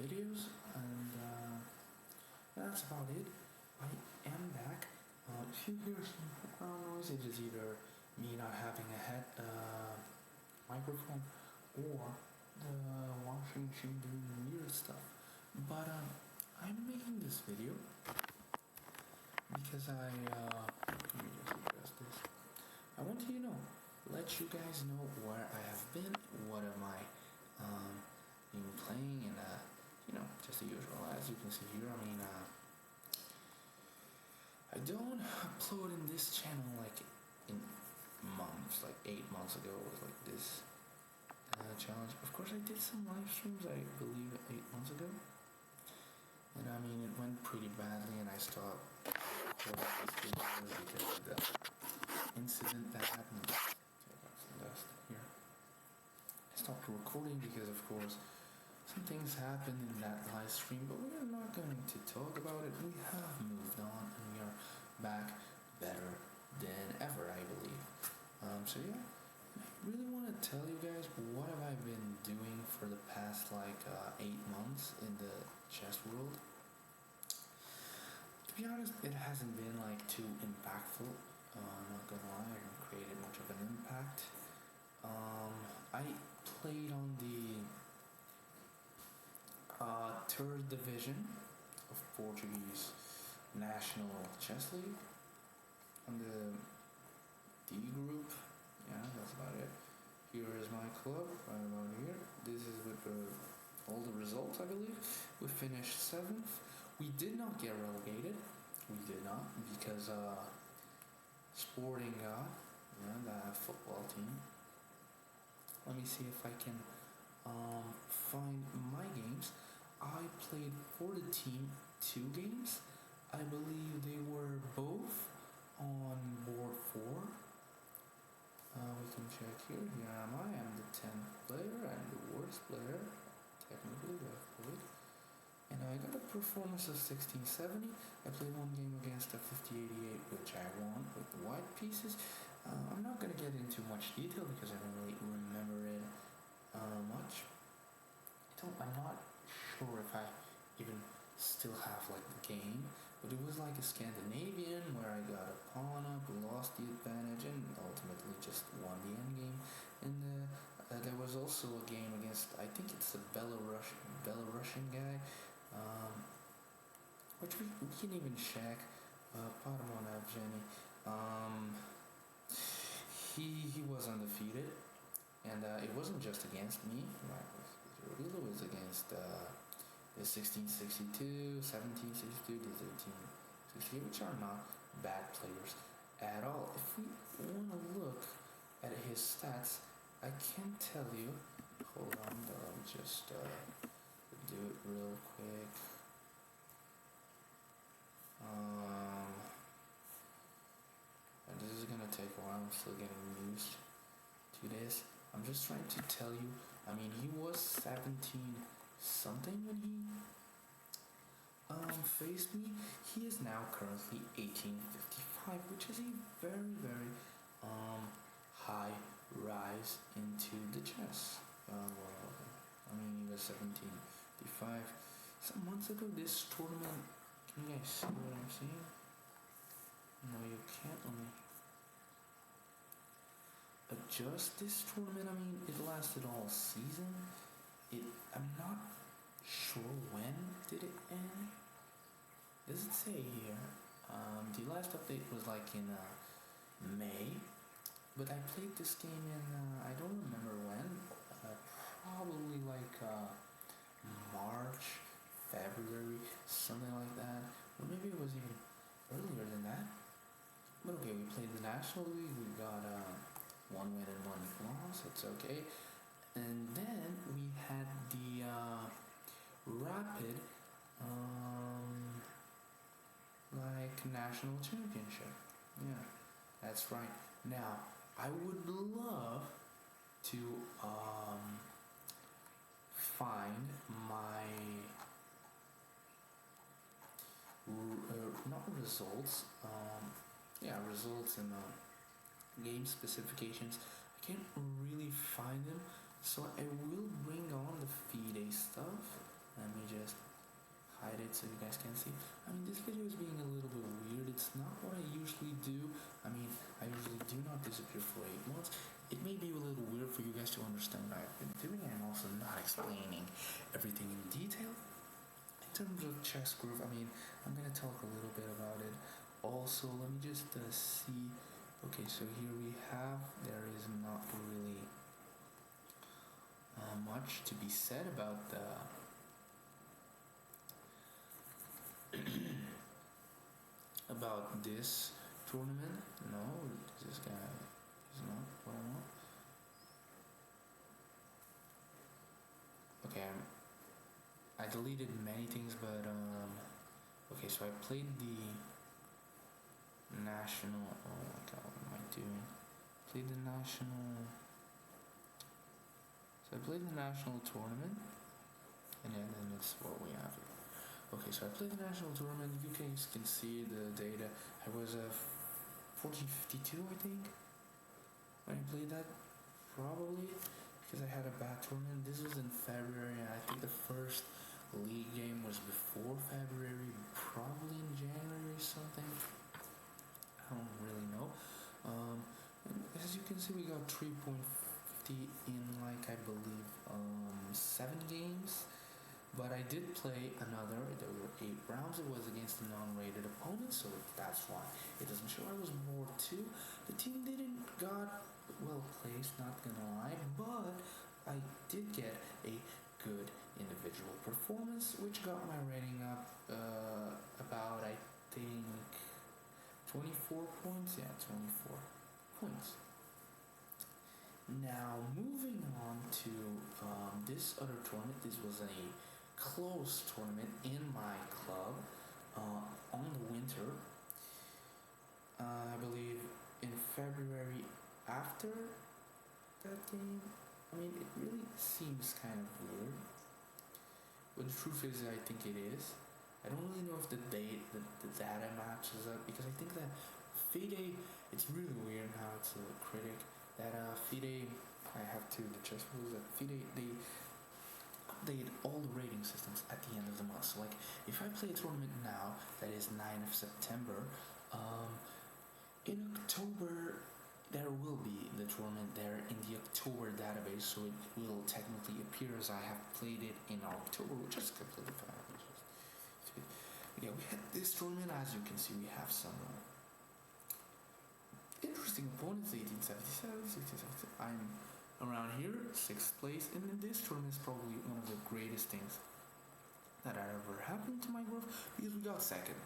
videos, and that's about it. I am back. If you hear some background noise, it is either me not having a head microphone or the washing machine doing weird stuff. But I'm making this video because let me just address this. I want to, let you guys know where I have been, what am I been playing, and just the usual. As you can see here, I don't upload in this channel like in months, like 8 months ago was like this challenge. Of course, I did some live streams, I believe 8 months ago, and it went pretty badly, and I stopped recording these videos because of the incident that happened. Take out some dust here. I stopped recording because, of course, some things happened in that live stream, but we are not going to talk about it. We have moved on, and we are back better than ever, I believe. So yeah, I really want to tell you guys what have I been doing for the past 8 months in the chess world. To be honest, it hasn't been too impactful. I'm not gonna lie, I haven't created much of an impact. I played on the third division of Portuguese National Chess League on the D group. Yeah, that's about it. Here is my club, right about here. This is with all the results, I believe. We finished 7th. We did not get relegated. We did not, because Sporting the football team. Let me see if I can find my games. I played for the team 2 games. I believe they were both on board 4. We can check here. Here am I. I'm the 10th player. I'm the worst player, technically, that I've played. And I got a performance of 1670. I played one game against a 5088, which I won with the white pieces. I'm not going to get into much detail because I don't really remember it much. I'm not sure if I even still have the game, but it was like a Scandinavian where I got a pawn up, lost the advantage, and ultimately just won the endgame. And there was also a game against, I think it's a Belarusian guy, which we can even check. Parmonov Jenny. He was undefeated, and it wasn't just against me. It was against the 1662, 1762, the 1868, which are not bad players at all. If we want to look at his stats, I can tell you. Hold on, let me just do it real quick. And this is gonna take a while. I'm still getting used to this. I'm just trying to tell you. He was 17 something when he faced me. He is now currently 1855, which is a very, very high rise into the chess world. He was 1755 some months ago. This tournament, can you guys see what I'm seeing? No, you can't. Let me adjust this tournament. It lasted all season. I'm not sure when did it end. Does it say here? The last update was in May, but I played this game in I don't remember when. Probably March, February, something like that, or maybe it was even earlier than that. But okay, we played the National League. We got 1 win and 1 loss. It's okay. And then we had the Rapid National Championship. Yeah, that's right. Now, I would love to find my not results. Results and game specifications. I can't really find them, so I will bring on the FIDE stuff. just hide it so you guys can see. I mean, this video is being a little bit weird. It's not what I usually do. I mean, I usually do not disappear for 8 months. It may be a little weird for you guys to understand what I've been doing. I'm also not explaining everything in detail. In terms of chess groove, I mean, I'm gonna talk a little bit about it. Also, let me just see. Okay, so here we have, there is not really much to be said about the about this tournament. No, this guy is not what I want. Okay, I deleted many things, but okay, so I played the national. Oh my god, what am I doing? Played the national. So I played the national tournament, and then it's what we have here. Okay, so I played the national tournament. You guys can see the data. I was 1452, I think, when I played that. Probably because I had a bad tournament. This was in February, and I think the first league game was before February, probably in January or something. I don't really know. And as you can see, we got 3.50 in like I believe 7 games. But I did play another. There were 8 rounds. It was against a non-rated opponent, so that's why it doesn't show. I was bored too. The team didn't got well placed, not gonna lie, but I did get a good individual performance, which got my rating up about I think 24 points. Yeah, 24 points. Now moving on to this other tournament. This was a close tournament in my club on the winter. I believe in February after that game. I mean, it really seems kind of weird, but the truth is, I think it is. I don't really know if the data matches up, because I think that FIDE, it's really weird how it's a critic that FIDE. I have to the chess rules that FIDE they update all the rating systems at the end of the month. So like if I play a tournament now that is 9th of September, in October there will be the tournament there in the October database, so it will technically appear as I have played it in October, which is completely fine. Yeah, we had this tournament. As you can see, we have some interesting opponents. 1877, 1677. I'm around here, 6th place, and in this tournament is probably one of the greatest things that ever happened to my group, because we got 2nd.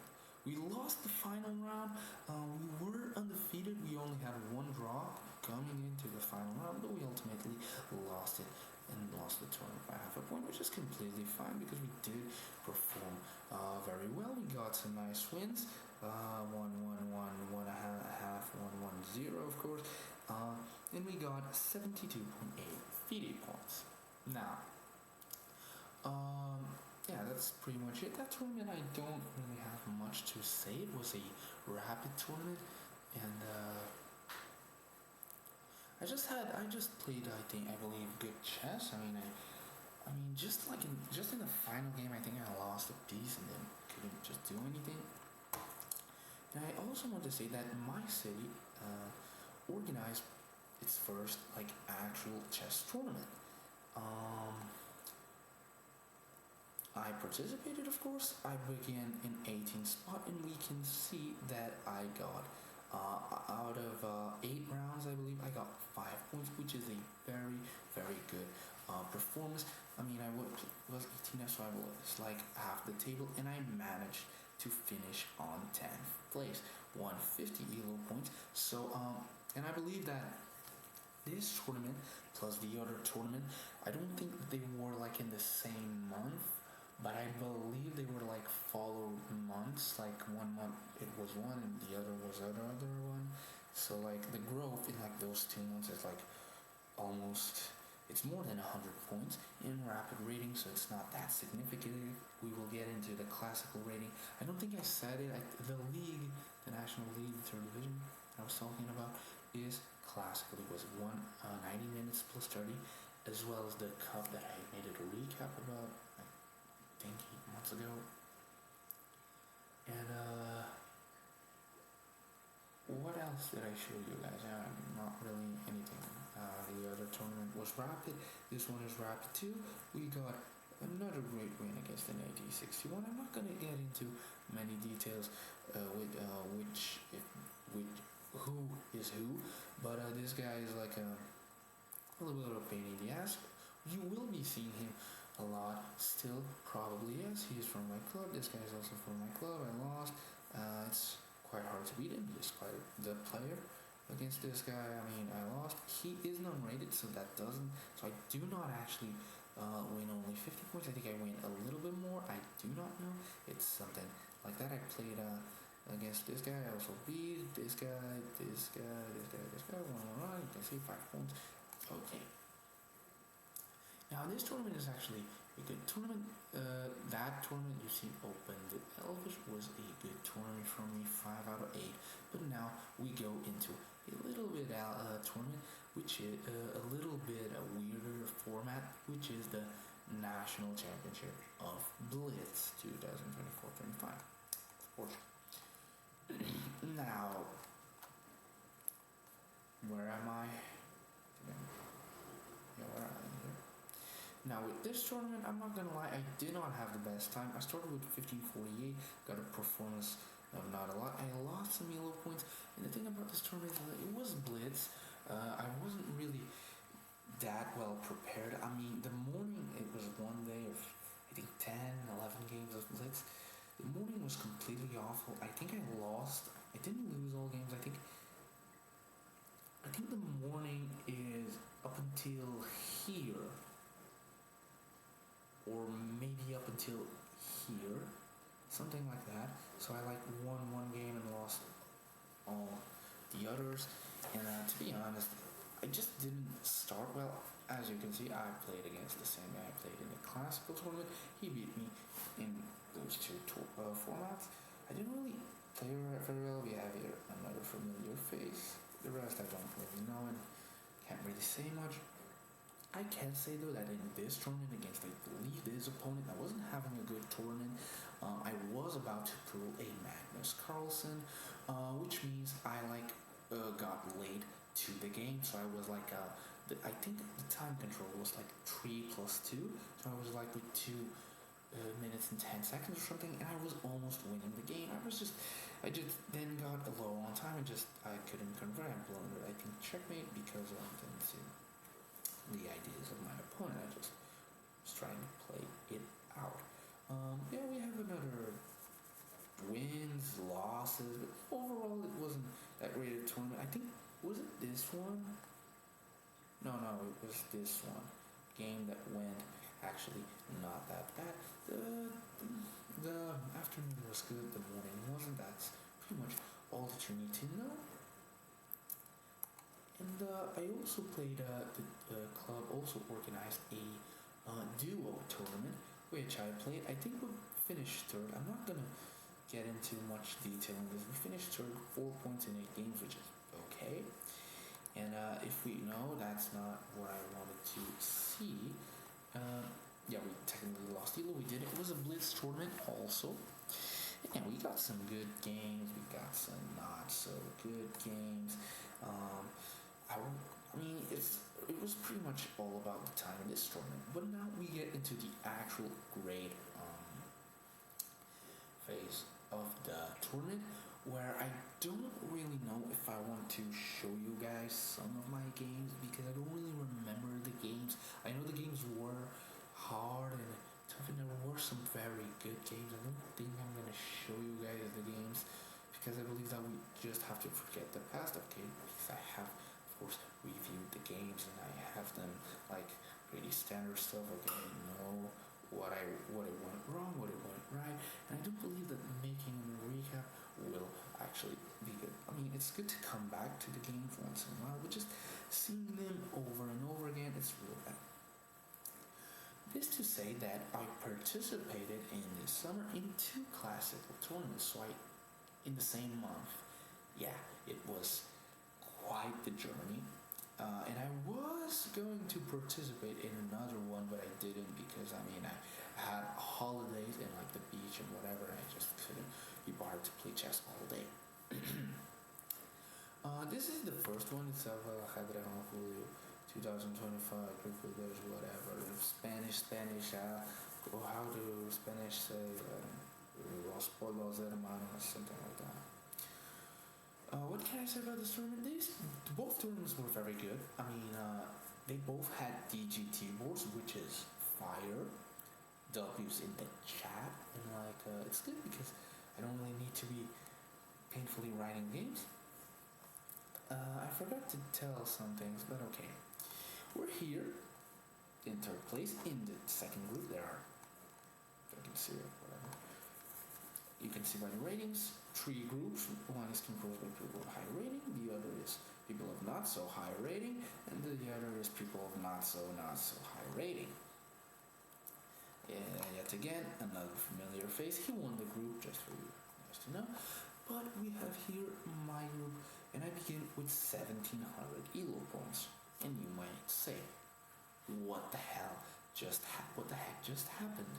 We lost the final round. We were undefeated. We only had 1 draw coming into the final round, but we ultimately lost it and lost the tournament by half a point, which is completely fine because we did perform very well. We got some nice wins. 1-1-1, 1.5, 1-1-0, of course. And we got 72.8 FIDE points. Now, yeah, that's pretty much it. That tournament, I don't really have much to say. It was a rapid tournament, and I just played, I believe, good chess. I mean, just in the final game, I think I lost a piece and then couldn't just do anything. And I also want to say that my city organized its first actual chess tournament. I participated, of course. I began in 18th spot, and we can see that I got out of 8 rounds, I believe, I got 5 points, which is a very, very good performance. I mean, I was 18th, so I was like half the table, and I managed to finish on 10th place, 150 elo points. So, and I believe that this tournament plus the other tournament, I don't think that they were like in the same month, but I believe they were like followed months. Like 1 month it was one and the other was other one. So like the growth in like those 2 months is like almost, it's more than 100 points in rapid rating, so it's not that significant. We will get into the classical rating. I don't think I said it. The league, the national league, the 3rd division I was talking about is classical. It was 90 minutes plus 30, as well as the cup that I made it a recap about. think 8 months ago. And what else did I show you guys? Not really anything. The other tournament was Rapid. This one is Rapid too. We got another great win against an AD61. I'm not gonna get into many details with who is who, but this guy is like a little bit of a pain in the ass. You will be seeing him a lot still, probably. Yes, he is from my club. This guy is also from my club. I lost. It's quite hard to beat him. He's quite the player against this guy. I mean, I lost. He is non-rated, so that doesn't. So I do not actually win only 50 points. I think I win a little bit more. I do not know. It's something like that. I played against this guy. I also beat this guy, this guy, this guy, this guy. You can see 5 points. Okay. Now this tournament is actually a good tournament. That tournament you see opened the Elvish was a good tournament for me, 5 out of 8. But now we go into a little bit tournament, which is a little bit a weirder format, which is the National Championship of Blitz 2024-25. Of course. Now, where am I? Yeah, where am I here? Now with this tournament, I'm not gonna lie, I did not have the best time. I started with 1548, got a performance of not a lot. I lost some yellow points, and the thing about this tournament is that it was Blitz. I wasn't really that well prepared. I mean, the morning, it was one day of, I think, 10, 11 games of Blitz. The morning was completely awful. I think I lost. I didn't lose all games. I think the morning is up until here, or maybe up until here, something like that. So I like won one game and lost all the others. And to be honest, I just didn't start well. As you can see, I played against the same guy I played in the classical tournament. He beat me in those two formats. I didn't really play very well. We have here another familiar face. The rest I don't really know and can't really say much. I can say though that in this tournament against, I believe, this opponent, I wasn't having a good tournament. I was about to pull a Magnus Carlsen, which means I got late to the game. So I was like, I think the time control was like 3 plus 2. So I was like with 2 minutes and 10 seconds or something, and I was almost winning the game. I just then got low on time and I couldn't convert. I blundered, I think, checkmate because I didn't see the ideas of my opponent. I just was trying to play it out. Yeah, we have another wins, losses, but overall it wasn't that great a tournament. I think, was it this one? No, it was this one. Game that went actually not that bad. The afternoon was good, the morning wasn't. That's pretty much all that you need to know. And I also played, the club also organized a duo tournament, which I played. I think we finished third. I'm not going to get into much detail on this. We finished third, 4 points in 8 games, which is okay. And if we know, that's not what I wanted to see. Yeah, we technically lost. Either we did. It was a Blitz tournament also. And we got some good games. We got some not so good games. I mean, it was pretty much all about the time in this tournament. But now we get into the actual grade phase of the tournament, where I don't really know if I want to show you guys some of my games, because I don't really remember the games. I know the games were hard and tough, and there were some very good games. I don't think I'm going to show you guys the games, because I believe that we just have to forget the past, okay? Because I have, of course, reviewed the games, and I have them like pretty standard stuff. Okay, I know what went wrong, what it went right, and I do believe that making a recap will actually be good. I mean, it's good to come back to the games once in a while, but just seeing them over and over again, it's real bad. This to say that I participated in this summer in 2 classical tournaments, so in the same month. Yeah, it was quite the journey. And I was going to participate in another one, but I didn't because I mean I had holidays and like the beach and whatever. And I just couldn't be bothered to play chess all day. This is the first one. It's of Julio 2025 group of those whatever Spanish. How do Spanish say los polos hermanos, something like that. What can I say about this tournament? Both tournaments were very good. I mean, they both had DGT boards, which is fire. W's in the chat, and like it's good because I don't really need to be painfully writing games. I forgot to tell some things, but okay. We're here in third place in the second group. There are, I can see it, whatever. You can see by the ratings, 3 groups. One is composed by people of high rating, the other is people of not so high rating, and the other is people of not so high rating. Yet again, another familiar face. He won the group, just for you guys to know. But we have here my group, and I begin with 1700 elo points. And you might say, what the hell what the heck just happened?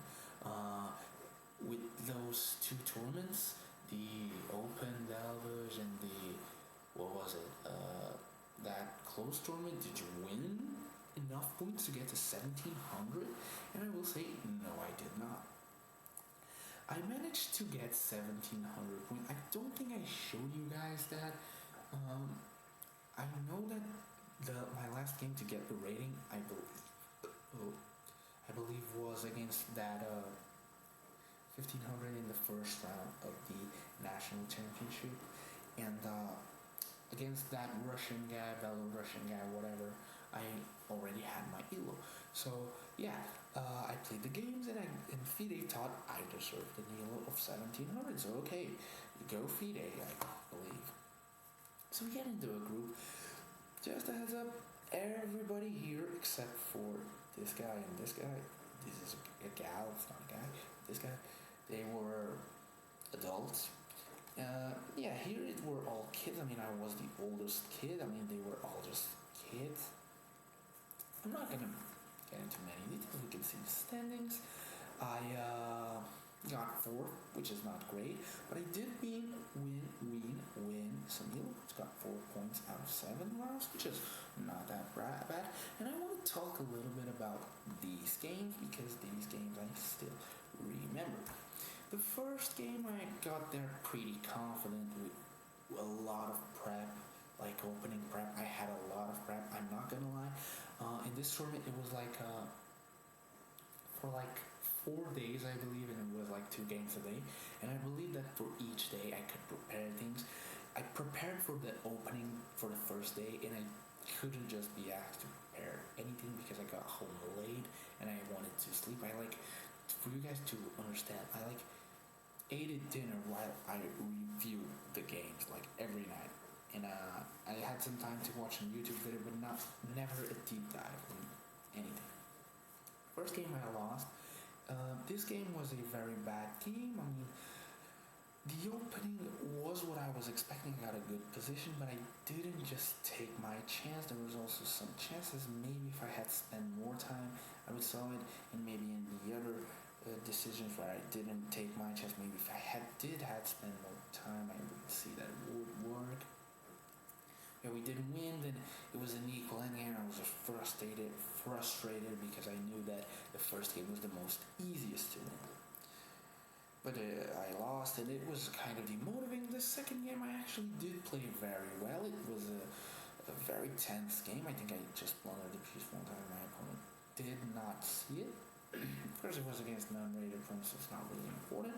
With those 2 tournaments, the Open Delvers and the, what was it, that closed tournament, did you win enough points to get to 1700? And I will say, no, I did not. I managed to get 1700 points. I don't think I showed you guys that. I know that my last game to get the rating, I believe was against that 1500 in the first round of the national championship, and against that Russian guy, Belarusian guy, whatever, I already had my elo. So yeah, I played the games, and FIDE thought I deserved an elo of 1700. So okay, go FIDE, I believe. So we get into a group. Just a heads up, everybody here except for this guy and this guy. This is a gal, it's not a guy. This guy, they were adults. Yeah, here it were all kids. I mean, I was the oldest kid. I mean, they were all just kids. I'm not gonna get into many details. We can see the standings. I got 4, which is not great, but I did win some elo. Got 4 points out of 7 rounds, which is not that bad. And I want to talk a little bit about these games because these games I still remember. The first game I got there pretty confident with a lot of prep, like opening prep. I had a lot of prep, I'm not gonna lie. In this tournament it was like for like 4 days I believe, and it was like 2 games a day, and I believe that for each day I could prepare things. I prepared for the opening for the first day, and I couldn't just be asked to prepare anything because I got home late and I wanted to sleep. For you guys to understand, I ate at dinner while I reviewed the games like every night, and I had some time to watch a YouTube video, but never a deep dive in anything. First game I lost. This game was a very bad game. I mean, the opening was what I was expecting. I got a good position, but I didn't just take my chance. There was also some chances. Maybe if I had spent more time, I would saw it. And maybe in the other decisions where I didn't take my chance, maybe if I had spent more time, I would see that it would work. Yeah, we didn't win. Then it was an equal ending, and I was just frustrated because I knew that the first game was the most easiest to win. But I lost, and it was kind of demotivating. The second game I actually did play very well. It was a very tense game. I think I just blundered the piece one time. My opponent did not see it. Of course, it was against non-rated opponents, so it's not really important.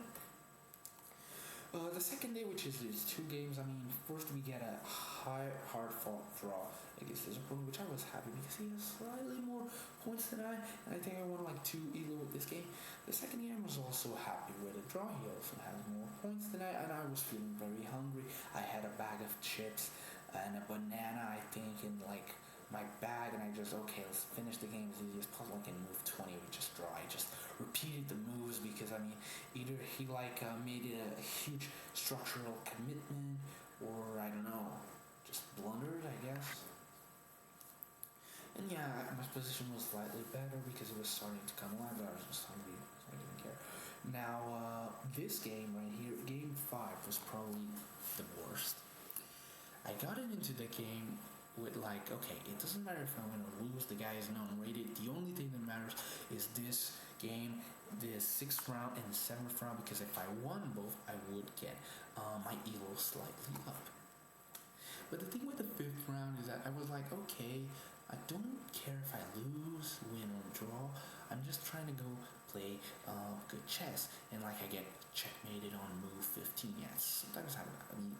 The second day, which is these 2 games, I mean, first we get a hard-fought draw against this opponent, which I was happy because he has slightly more points than I, and I think I won like 2 elo with this game. The second game I was also happy with a draw. He also has more points than I, and I was feeling very hungry. I had a bag of chips and a banana, I think, in like my bag, and I just, okay, let's finish the game as easy as possible. I can move 20, we just draw. I just repeated the moves because, I mean, either he made a huge structural commitment, or I don't know, just blundered, I guess. And yeah, my position was slightly better because it was starting to come alive, but I was just hungry, so I didn't care. Now, this game right here, game 5, was probably the worst. I got into the game with like, okay, it doesn't matter if I win or lose, the guy is non-rated. The only thing that matters is this game, the 6th round and the 7th round, because if I won both, I would get my elo slightly up. But the thing with the 5th round is that I was like, okay, I don't care if I lose, win, or draw. I'm just trying to go play good chess, and like I get checkmated on move 15. Yeah, sometimes I mean,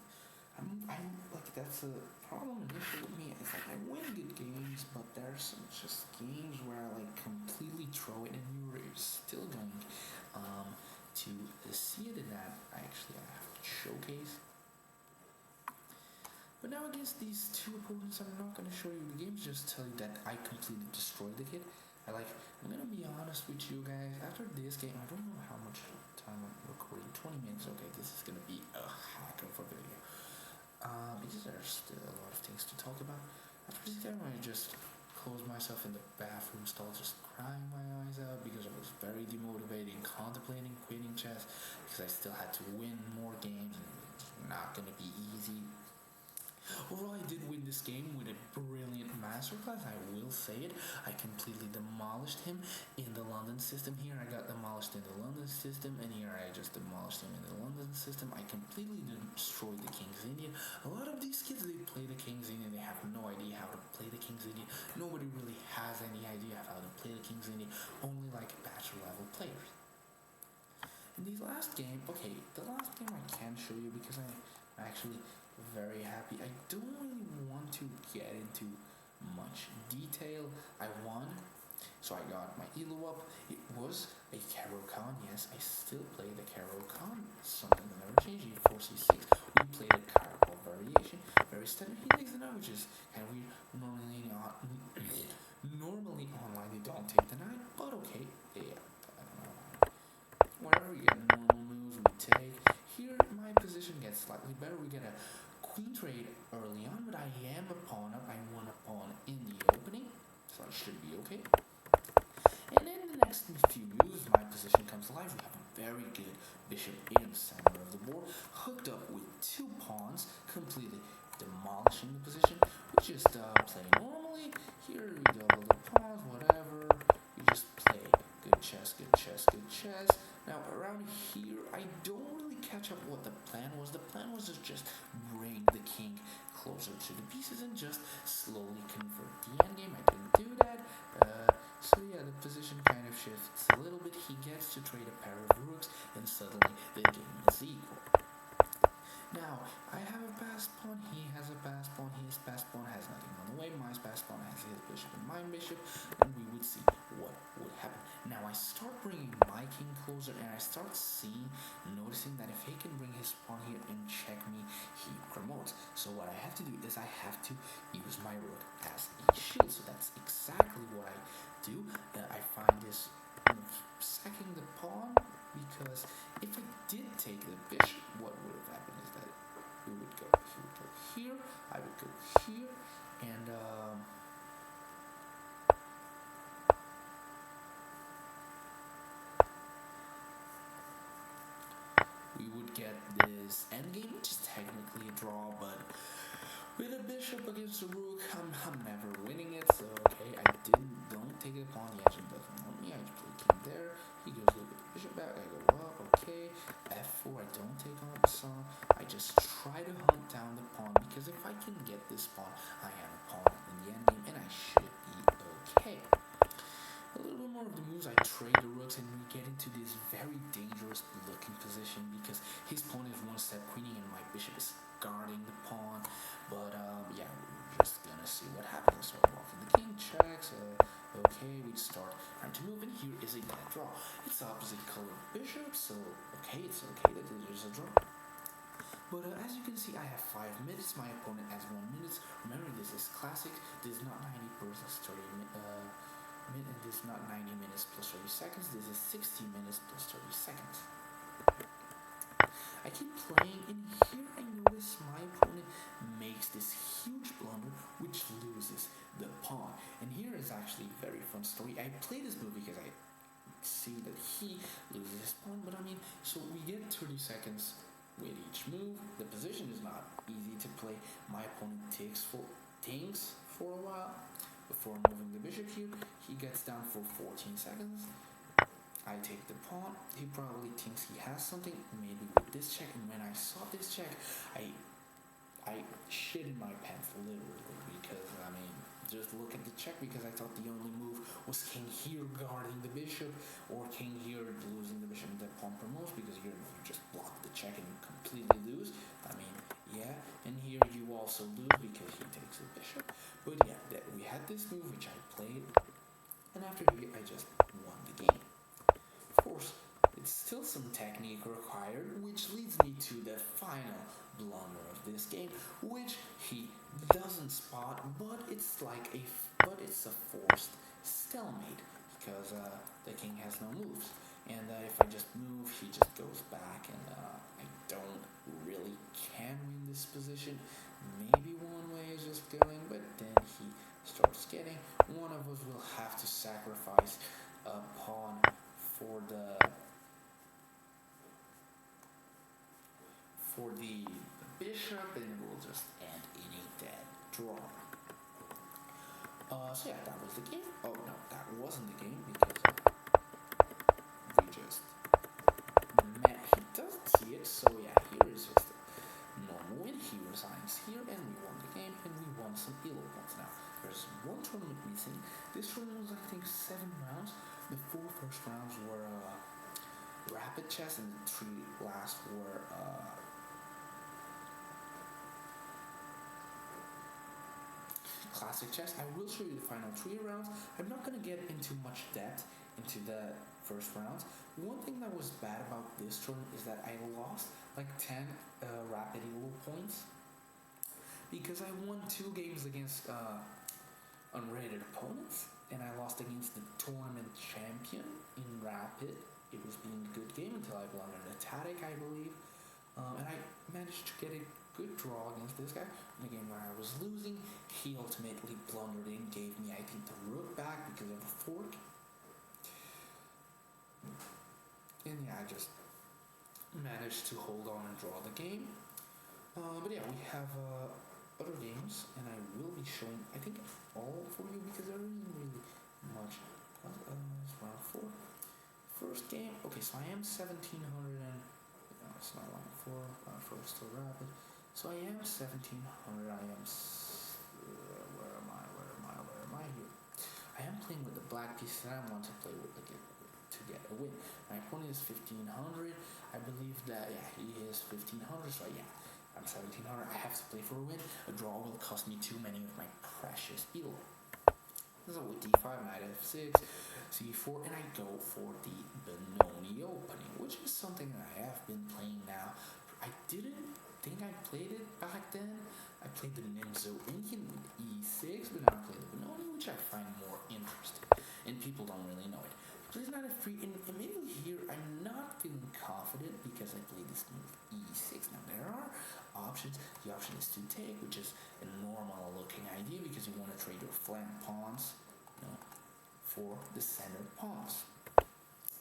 I'm like that's a problem initially with me. It's like I win good games, but there's some just games where I like completely throw it, and you're still going to see it in that. I have to showcase. But now against these two opponents, I'm not going to show you the games, just tell you that I completely destroyed the kid. I'm going to be honest with you guys, after this game, I don't know how much time I'm recording, 20 minutes, okay, this is going to be a hack of a video. Because there's still a lot of things to talk about. After this game, I just closed myself in the bathroom stall, just crying my eyes out because I was very demotivated, contemplating quitting chess because I still had to win more games and it was not going to be easy. Overall, I did win this game with a brilliant masterclass, I will say it. I completely demolished him in the London system. Here I got demolished in the London system, and here I just demolished him in the London system. I completely destroyed the King's Indian. A lot of these kids, they play the King's Indian, they have no idea how to play the King's Indian. Nobody really has any idea how to play the King's Indian, only like bachelor level players. In these last game, okay, the last game I can show you because I'm actually very happy. I don't really want to get into much detail. I won, so I got my elo up. It was a Caro-Kann, yes, I still play the Caro-Kann. Something that never changed. E4, C6. We played a Caracol variation, very standard. He takes the knight, which is kind of weird. Normally online they don't take the knight, but okay, yeah, I don't know. Whenever we get normal moves, we take. Here, my position gets slightly better. We get a queen trade early on, but I am a pawn up. I won a pawn in the opening, so I should be okay. And in the next few moves, my position comes alive. We have a very good bishop in the center of the board, hooked up with 2 pawns, completely demolishing the position. We just play normally. Here we double the pawns, whatever. We just play good chess, good chess, good chess. Now around here, I don't really catch up what the plan was. The plan was to just bring the king closer to the pieces and just slowly convert the endgame. I didn't do that. So yeah, the position kind of shifts a little bit. He gets to trade a pair of rooks, and suddenly the game is equal. Now, I have a passed pawn, he has a passed pawn, his passed pawn has nothing on the way, my passed pawn has his bishop and my bishop, and we would see what would happen. Now, I start bringing my king closer, and I start noticing that if he can bring his pawn here and check me, he promotes. So what I have to do is I have to use my rook as a shield, so that's exactly what I do. I find this sacking the pawn, because if I did take the bishop, what would have happened is that he would go here, I would go here, and we would get this endgame, which is technically a draw, but with a bishop against a rook, I'm never winning it, so okay, don't take it upon the agent doesn't want me, I just play king there, he goes a little bit bishop back, I go up, okay, f4, I don't take on the pawn, I just try to hunt down the pawn, because if I can get this pawn, I have a pawn in the endgame, and I should be okay. A little bit more of the moves, I trade the rooks, and we get into this very dangerous looking position, because his pawn is one step queening, and my bishop is guarding the pawn, but yeah, we're just gonna see what happens. So walking the king checks, okay, we start trying to move, and here is a bad draw. It's opposite color bishop, so okay, it's okay that there's a draw. But as you can see, I have 5 minutes, my opponent has 1 minute. Remember, this is classic, this is not 90 plus 30 minutes, this is not 90 minutes plus 30 seconds, this is 60 minutes plus 30 seconds. I keep playing, and here I notice my opponent makes this huge blunder, which loses the pawn. And here is actually a very fun story. I play this move because I see that he loses his pawn, but I mean, so we get 30 seconds with each move. The position is not easy to play. My opponent thinks for a while before moving the bishop here. He gets down for 14 seconds. I take the pawn. He probably thinks he has something, maybe with this check. And when I saw this check, I shit in my pants literally, because I mean, just look at the check, because I thought the only move was king here guarding the bishop, or king here losing the bishop and the pawn promotes, because here you just block the check and you completely lose. I mean, yeah, and here you also lose because he takes the bishop. But yeah, we had this move which I played, and after here I just won the game. Of course, it's still some technique required, which leads me to the final blunder of this game, which he doesn't spot, but it's a forced stalemate, because the king has no moves, and if I just move, he just goes back, and I don't really can win this position. Maybe one way is just going, but then he starts getting. One of us will have to sacrifice a pawn for the bishop, and it will just end in a dead draw. So yeah, that was the game. Oh no, that wasn't the game, because we just met. He doesn't see it, so yeah, here is just a normal win. He resigns here, and we won the game, and we won some elo points. Now, there's one tournament missing. This tournament was, I think, 7 rounds. The 4 first rounds were rapid chess, and the 3 last were classic chess. I will show you the final 3 rounds. I'm not going to get into much depth into the first rounds. One thing that was bad about this tournament is that I lost like 10 rapid elo points, because I won 2 games against unrated opponents, and I lost against the tournament champion in rapid. It was being a good game until I blundered a tactic, I believe, and I managed to get a good draw against this guy. In a game where I was losing, he ultimately blundered in, gave me, I think, the rook back because of the fork, and yeah, I just managed to hold on and draw the game. But yeah, we have other games, and I will be showing, I think, all for you, because there isn't really much. It's round 4. First game. Okay, so I am 1700 and it's not round 4. Round 4 is still rapid. So I am 1700. I am. Where am I here? I am playing with the black pieces, and I want to play with to get a win. My opponent is 1500. I believe that, yeah, he is 1500. So yeah, I'm 1700. I have to play for a win. A draw will cost me too many of my precious elo. So with d5, knight f6, c4, and I go for the Bananini opening, which is something that I have been playing now. I didn't think I played it back then. I played the Nimzo Indian with e6, but now I play the Bananini, which I find more interesting, and people don't really know it. Plays knight f3, and immediately here I'm not feeling confident because I played this move e6. Now there are options. The option is to take, which is a normal looking idea, because you want to trade your flank pawns, for the center pawns.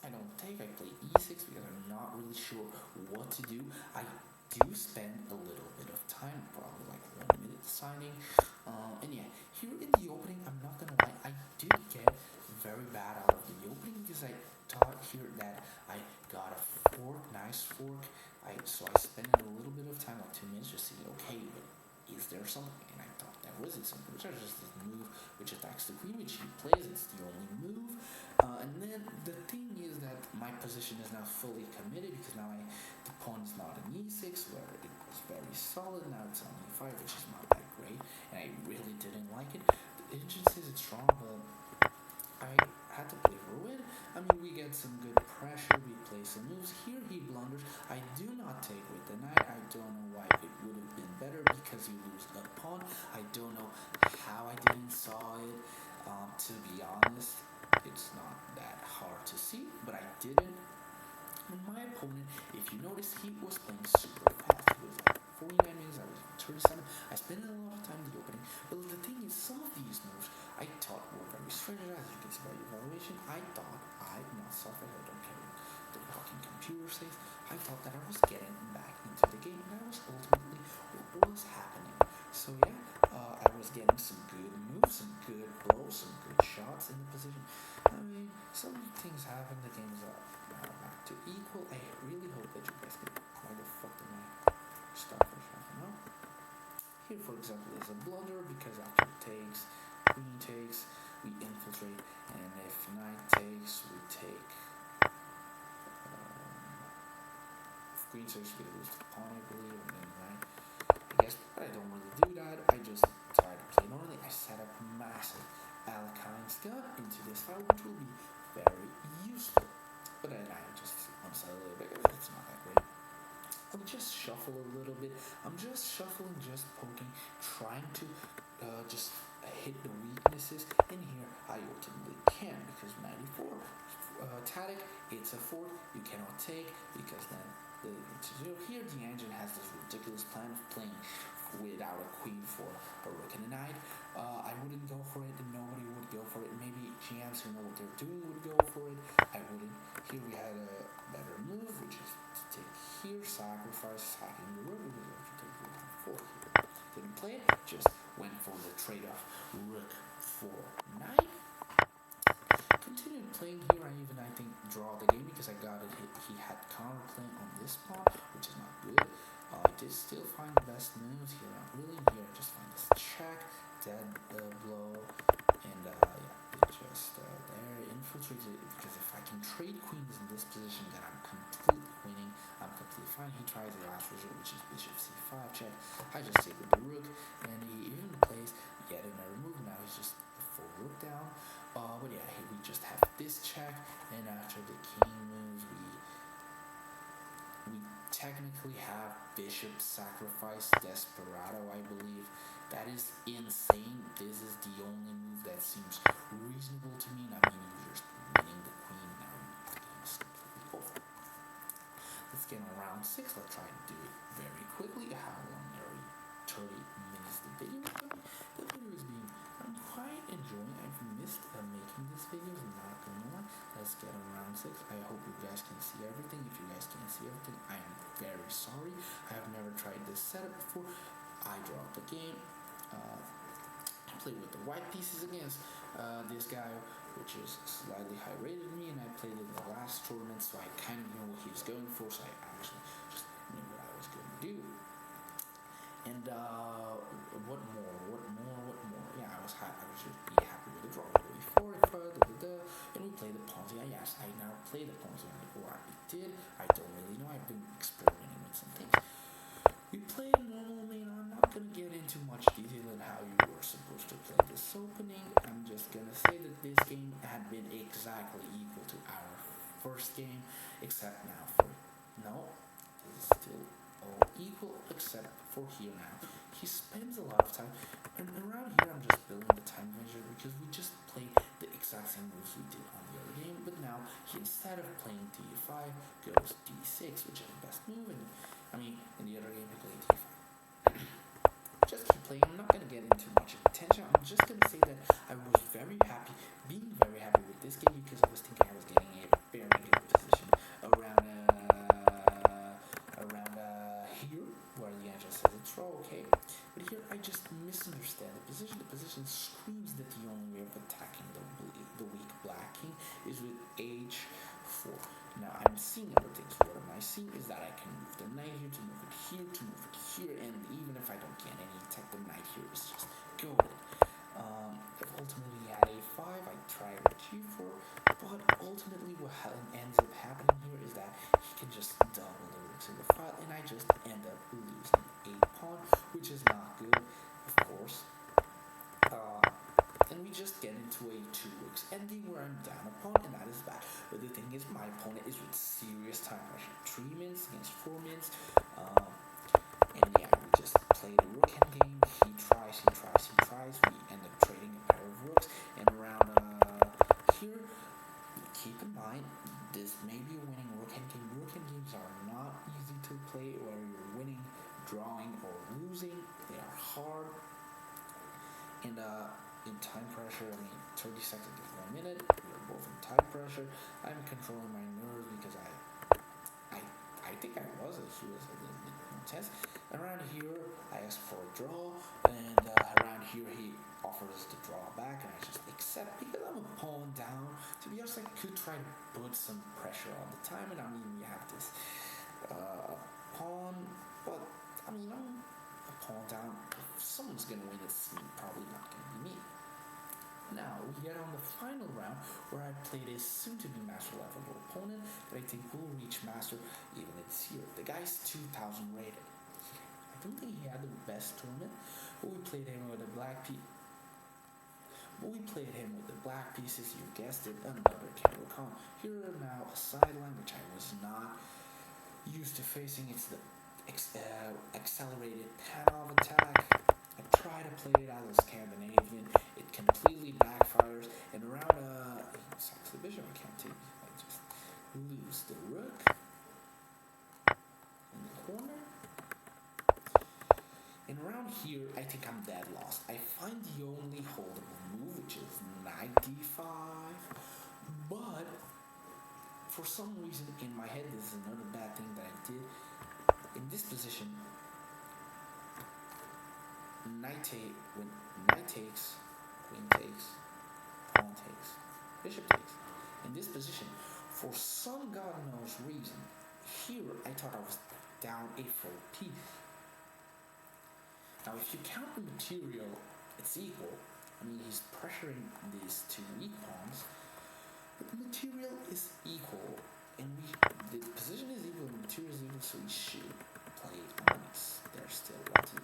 I don't take, I play e6 because I'm not really sure what to do. I do spend a little bit of time, probably like 1 minute deciding. And yeah, here in the opening, I'm not gonna lie, I did get very bad out of the opening, because I thought here that I got a fork, nice fork. So I spent a little bit of time, like 2 minutes, just saying, okay, but is there something? And I thought there wasn't something, which is just this move which attacks the queen, which he plays. It's the only move. And then the thing is that my position is now fully committed, because now the pawn is not an e6, where it was very solid. Now it's on e5, which is not that great, and I really didn't like it. The engine says it's strong, but I had to play for a win. I mean, we get some good pressure, we play some moves. Here he blunders. I do not take with the knight. I don't know why. It would have been better, because you lose a pawn. I don't know how I didn't saw it. To be honest, it's not that hard to see, but I didn't. And my opponent, if you notice, noticed he was playing super fast. He was at 49 minutes, I was 37. I spent a lot of time in the opening. But the thing is, some of these moves I thought were very strategized. As you can see by the evaluation, I thought I'm not software, I don't care what the fucking computer says. I thought that I was getting back into the game, and that was ultimately what was happening. So yeah, I was getting some good moves, some good blows, some good shots in the position. I mean, some things happen, the game's back to equal. I really hope that you guys can. Why the fuck did I start for half an hour? Here, for example, is a blunder because after takes, queen takes, we infiltrate, and if knight takes, we take. If queen takes, we lose the pawn, I believe, and then knight. I guess, but I don't really do that. I just try to play normally. I set up massive Alkine's gun into this file, which will be very useful. But then I just unsettle a little bit because it's not that great. I'll just shuffle a little bit. I'm just shuffling, just poking, trying to just hit the weaknesses. In here, I ultimately can because 94 tactic, it's a fort. You cannot take because then here the engine has this ridiculous plan of playing without a queen for a rook and a knight. I wouldn't go for it, and nobody would go for it. Maybe GMs who know what they're doing would go for it. I wouldn't. Here we had a better move, which is to take here, sacrifice, hacking the rook, because I have to take rook for here. Didn't play it, just went for the trade-off rook for knight. Continued playing here, I think draw the game because I got it. He had counter playing on this pawn, which is not good. I did still find the best moves here. Not really here. I just find this check, dead blow, and yeah, it just there infiltrated it because if I can trade queens in this position, then I'm completely winning. I'm completely fine. He tries the last resort, which is bishop c5 check. I just take with the rook, and he even plays yet another move. Now he's just full rook down. But yeah, we just have this check, and after the king moves, we technically have bishop sacrifice desperado, I believe. That is insane. This is the only move that seems reasonable to me. I mean, you're just winning the queen now. The game is completely over. Let's get on round 6. Let's try to do it very quickly. How long are we? 30 minutes the video is going. The video is being, I'm quite enjoying. I've missed making this video, I'm not gonna lie. Let's get on round 6. I hope you guys can see everything. If you guys can't see everything, I am very sorry. I have never tried this setup before. I dropped the game. I played with the white pieces against this guy, which is slightly high rated me, and I played in the last tournament, so I kind of knew what he was going for, so I actually just knew what I was going to do. And what more? Yeah, I was just be happy with the draw. Before and we played the pawns. Yeah, yes, I now play the pawns. What I did, I don't really know. I've been experimenting with some things. We played normal main. I'm not gonna get into much detail on how you were supposed to play this opening. I'm just gonna say that this game had been exactly equal to our first game, except now for this is still all equal except for here now. He spends a lot of time, and around here I'm just building the time measure because we just played the exact same moves we did on the other game, but now he, instead of playing d5, goes d6, which is the best move, and I mean, in the other game he played d5. Just keep playing. I'm not going to get into much attention. I'm just going to say that I was being very happy with this game because I was thinking I was getting a very good position around here, where the angel says it's raw, okay. But here I just misunderstand the position. The position screams that the only way of attacking the weak black king is with h4. Now I'm seeing other things. What am I seeing is that I can move the knight here, to move it here, to move it here, and even if I don't get any attack, the knight here is just goaded. Ultimately at a5, I tried with g4, but ultimately what ends up happening here is that he can just double the rooks in the file, and I just end up losing a pawn, which is not good, of course. And we just get into a 2 rooks ending where I'm down a pawn, and that is bad. But the thing is, my opponent is with serious time pressure. 3 minutes against 4 minutes. And yeah, we just play the rook endgame. He tries. We end up trading a pair of rooks. And around here, keep in mind, this may be a winning rook hand game. Rook hand games are not easy to play, whether you're winning, drawing, or losing. They are hard. And in time pressure, 30 seconds is 1 minute. We're both in time pressure. I'm controlling my nerves because I think I was as she was a little bit intense. Around here, I asked for a draw, and around here he offers to draw back, and I just accept because I'm a pawn down. To be honest, I could try to put some pressure on the time, and we have this pawn, but I'm a pawn down. If someone's gonna win, it's probably not gonna be me. Now we get on the final round where I played a soon-to-be master level opponent that I think will reach master even this year. The guy's 2,000 rated. I don't think he had the best tournament, but we played him with the black pieces. You guessed it, another cavemen. Here now a sideline which I was not used to facing. It's the accelerated Panov attack. I try to play it as a Scandinavian. It completely backfires, and around it's exhibition I can't take. I just lose the rook in the corner. And around here, I think I'm dead lost. I find the only holdable move, which is knight d5, but for some reason in my head, this is another bad thing that I did. In this position, when knight takes, queen takes, pawn takes, bishop takes. In this position, for some god knows reason, here I thought I was down a full piece. Now if you count the material, it's equal. He's pressuring these two weak pawns, but the material is equal, and the position is equal, the material is equal, so we should play on this. They're still lucky.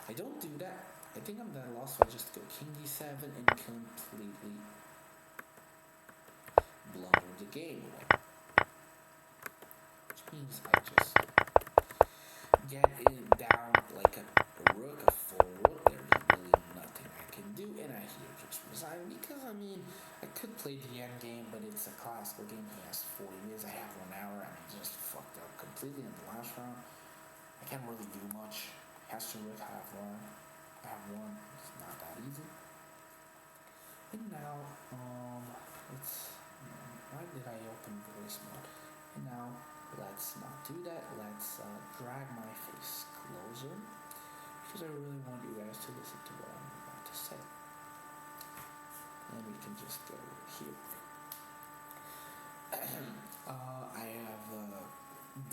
I don't do that. I think I'm that lost, so I just go king d7 and completely blunder the game away. Which means I just get it down like a rook, a full rook. There's really nothing I can do, and I here just resign because I could play the end game, but it's a classical game. He has 40 minutes. I have 1 hour, and I just fucked up completely in the last round. I can't really do much. Has to rook, I have one. It's not that easy. And now, why did I open voice mode? And now, let's not do that. Let's drag my face closer, because I really want you guys to listen to what I'm about to say. And we can just go here. I have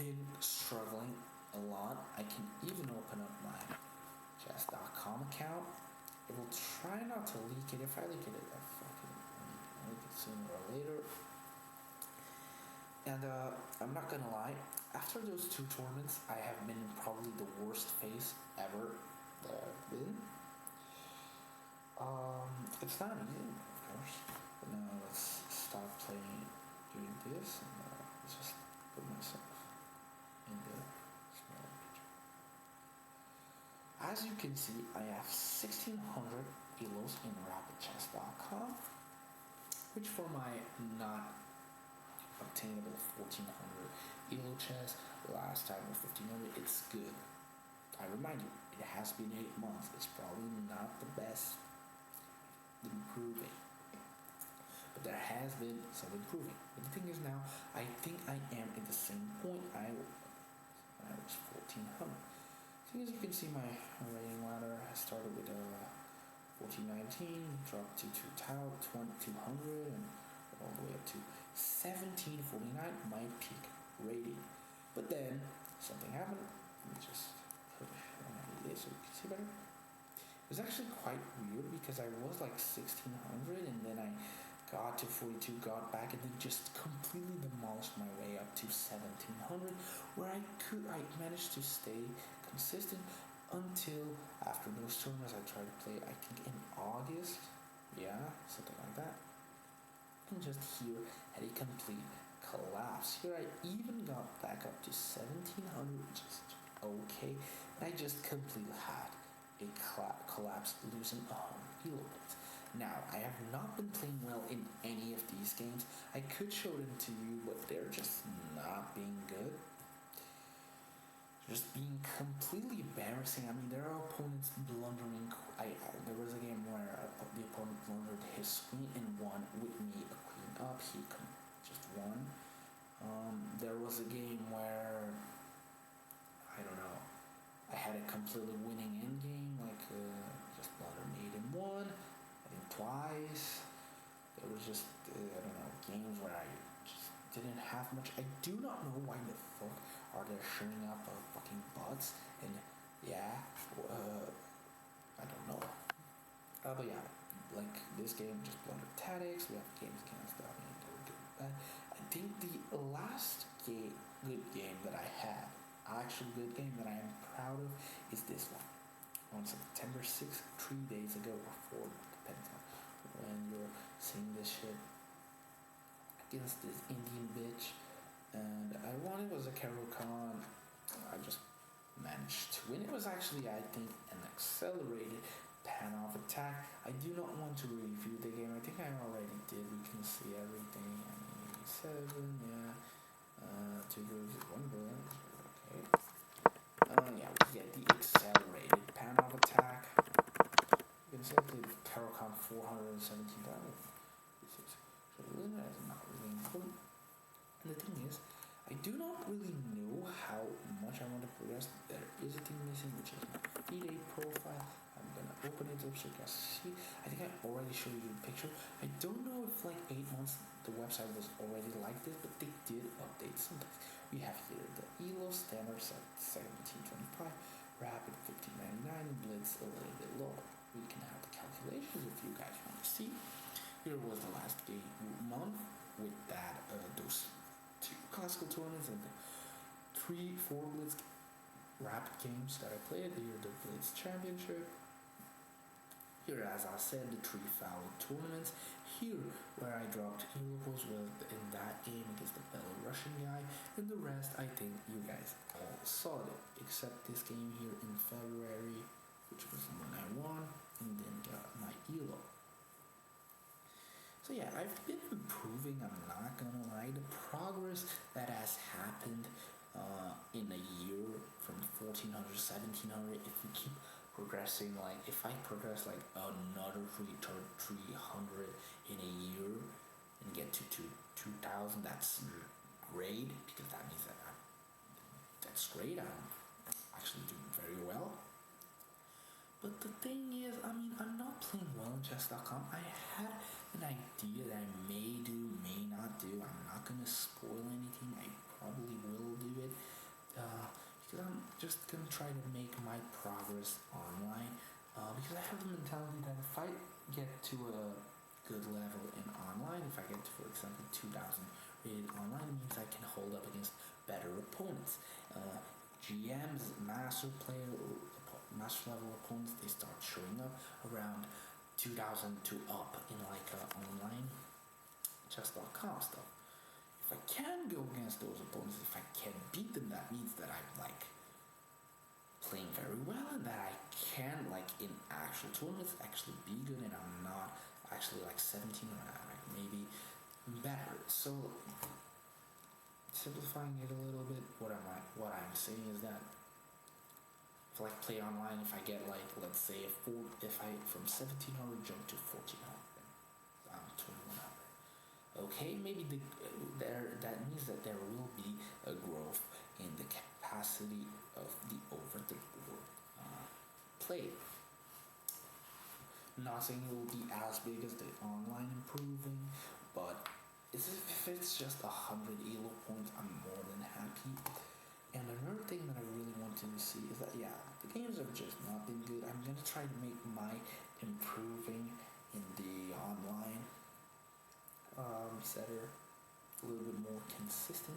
been struggling a lot. I can even open up my chess.com account. It will try not to leak it. If I leak it, I fucking leak it sooner or later. And I'm not gonna lie, after those 2 tournaments, I have been in probably the worst phase ever that I've been. It's not easy, of course. But now let's stop playing doing this, and let's just put myself in the small picture. As you can see, I have 1,600 elos in rapidchess.com, which for my not obtainable 1,400 elo chess last time with 1,500, it's good. I remind you, it has been 8 months. It's probably not the best improving, but there has been some improving. But the thing is now, I think I am at the same point I was 1,400. So as you can see, my rating ladder has started with 1419, dropped to 2,200, and all the way up to 1749, my peak rating. But then something happened. Let me just put it on this so you can see better. It was actually quite weird because I was like 1,600, and then I got to 42, got back, and then just completely demolished my way up to 1,700, where I managed to stay consistent until after those tournaments I tried to play, I think in August, something like that, and just here had a complete collapse. Here I even got back up to 1,700, which is okay, and I just completely had a collapse, losing 100 elo points. Now, I have not been playing well in any of these games. I could show them to you, but they're just not being good. Just being completely embarrassing. I mean, there are opponents blundering. There was a game where the opponent blundered his queen and won with me a queen up. He just won. There was a game where I don't know. I had a completely winning endgame, like just blunder made and won. I think twice. It was just I don't know, games where I just didn't have much. I do not know why the fuck are there showing up fucking bots and yeah, I don't know. But yeah, like this game just blundered tactics. We have games against that. I mean, bad. I think the last good game that I had, actual good game that I am proud of, is this one. On September 6th, 3 days ago, or 4, depends on when you're seeing this shit, against this Indian bitch. And I won. It was a Carol Khan. I just managed to win. It was actually, I think, an accelerated pan-off attack. I do not want to review the game. I think I already did. We can see everything. I mean, 87, yeah. 2 goes, 1 goal. Okay. Yeah, we get the accelerated pan-off attack. You can see I played Carol Khan 417 times. So that is not really important. And the thing is, I do not really know how much I want to progress. There is a thing missing, which is my FIDE profile. I'm gonna open it up so you guys see. I think I already showed you the picture. I don't know if like 8 months the website was already like this, but they did update some things. We have here the ELO standard set 1725, rapid 1599, blitz a little bit lower. We can have the calculations if you guys want to see. Here was the last game month with that those 2 classical tournaments and the 3-4 blitz rapid games that I played. Here the blitz championship. Here, as I said, the 3 foul tournaments. Here, where I dropped Europos was in that game against the Belarusian guy, and the rest I think you guys all saw it, except this game here in February, which was when I won, and then got my ELO. So yeah, I've been improving, I'm not gonna lie. The progress that has happened in a year from 1400 to 1700, if we keep progressing, like if I progress like another 300 in a year and get to 2000, that's great, because that means that that's great. I'm actually doing very well. But the thing is, I mean, I'm not playing well in chess.com. I had an idea that I may do, may not do. I'm not going to spoil anything. I probably will do it. Because I'm just going to try to make my progress online. Because I have the mentality that if I get to a good level in online, if I get to, for example, 2000 rated online, it means I can hold up against better opponents. GMs, master level opponents, they start showing up around 2000 to up in like online chess.com stuff. If I can go against those opponents, if I can beat them, that means that I'm like playing very well, and that I can, like in actual tournaments, actually be good, and I'm not actually like 17 or like maybe better. So simplifying it a little bit, what I'm saying is that if I play online, if I get like, let's say if I from 1700 jump to 1400, I'm 2100. Okay, maybe that means that there will be a growth in the capacity of the over the board play. Not saying it will be as big as the online improving, but if it's just 100 elo points, I'm more than happy. And another thing that I really want to see is that, yeah, the games have just not been good. I'm going to try to make my improving in the online setter a little bit more consistent,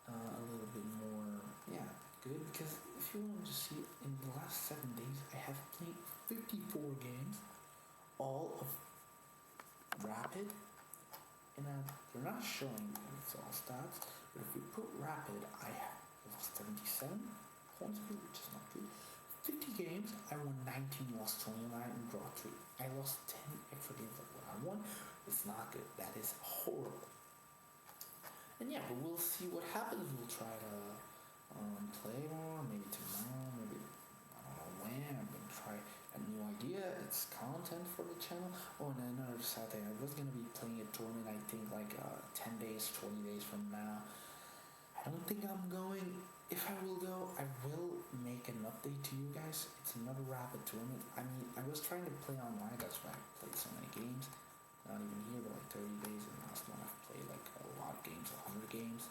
a little bit more, yeah, good. Because if you want to see, in the last 7 days, I have played 54 games, all of rapid, and they're not showing it's all stats, but if we put rapid, I have 77 points, which is not good. 50 games, I won 19, lost 29, and draw 3. I lost 10 extra games of what I won. It's not good. That is horrible. And yeah, but we'll see what happens. We'll try to play more, maybe tomorrow, maybe I don't know when. I'm gonna try a new idea. It's content for the channel. Oh, and another sad thing, I was gonna be playing a tournament. I think like 10 days, 20 days from now. I don't think I'm going. If I will go, I will make an update to you guys. It's another rapid tournament. I mean, I was trying to play online. That's why I played so many games. Not even here, but like 30 days. And last one I've played like a lot of games, 100 games.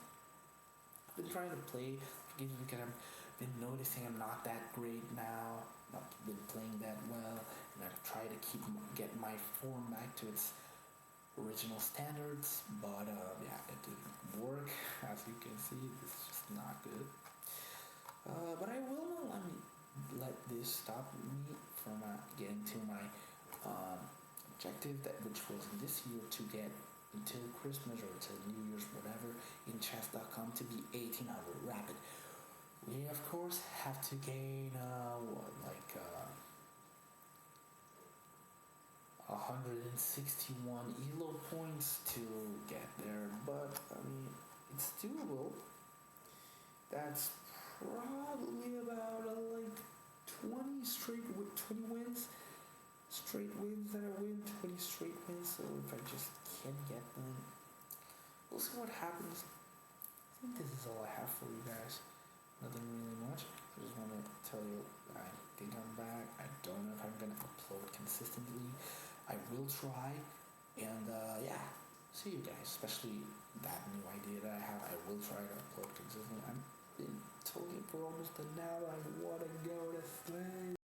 I've been trying to play games because I've been noticing I'm not that great now. Not been playing that well, and I've tried to get my form back to its original standards, but yeah, it didn't work. As you can see, it's just not good. But I will not let this stop me from getting to my objective, which was this year to get until Christmas or until New Year's, whatever, in chess.com to be 1800 rapid. We of course have to gain 161 elo points to get there, but I mean it's doable. That's probably about 20 20 wins, straight wins that I win, 20 straight wins. So if I just can't get them, we'll see what happens. I think this is all I have for you guys. Nothing really much. I just want to tell you I think I'm back. I don't know if I'm gonna upload consistently. I will try, and yeah, see you guys. Especially that new idea that I have. I will try to upload consistently. I've been talking for almost an hour. I wanna go to sleep.